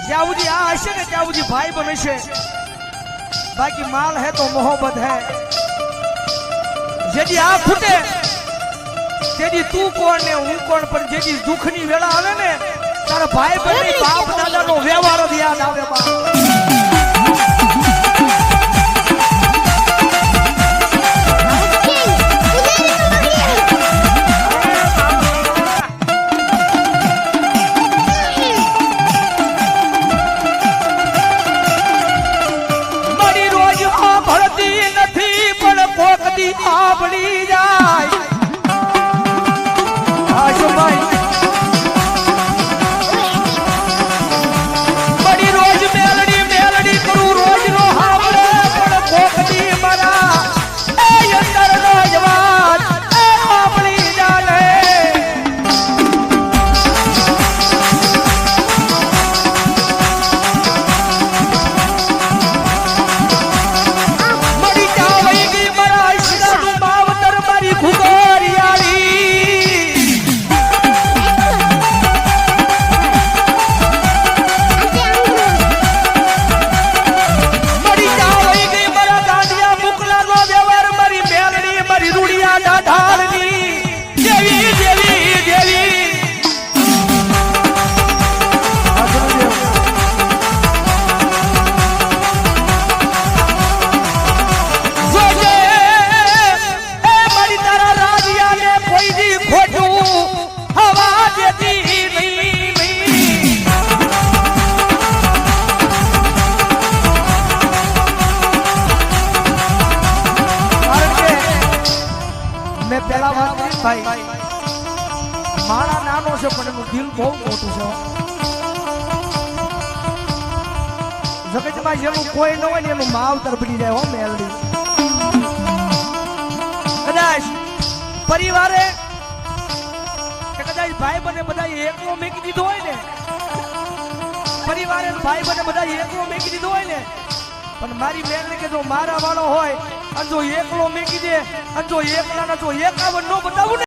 જ્યાં સુધી આ હશે ને ત્યાં સુધી ભાઈ બન હશે, બાકી માલ હે તો મોહબ્બત હે. જેથી આ ખૂટે તેથી તું કોણ ને હું કોણ, પણ જેથી દુઃખની વેળા આવે ને તારા ભાઈ બહેન બાપ દાદાનો વ્યવહાર જ યાદ આવે. મારી રોજ ભળતી નથી પણ કોકદી આપણી જાય. બડી રોજ મેલડી મેલડી કરું રોજ નો હાવડે પણ કોકદી મારા એ અંદર નો જવાન એ આપણી જાને. મરી જાવઈ ગઈ મારા ઈશ્વરનું માવતર મારી ઘુગરિયાળી. પેલા વાત ભાઈ મારા નાનો છે પણ એનું દિલ બહુ મોટું છે. જગતમાં જેનું કોઈ ન હોય ને એનું માવતર બની જાય. હો મેલડી કદાચ પરિવારે કે કદાચ ભાઈ બને બધા એકલો મેકી દીધો હોય ને, પરિવારે ભાઈ બને બધા એકલો મેકી દીધો હોય ને, પણ મારી મેલડી કે જો મારા વાળો હોય અને જો એકલો મેકી દે અને જો એકલા ના જો 51 નો બતાવું ને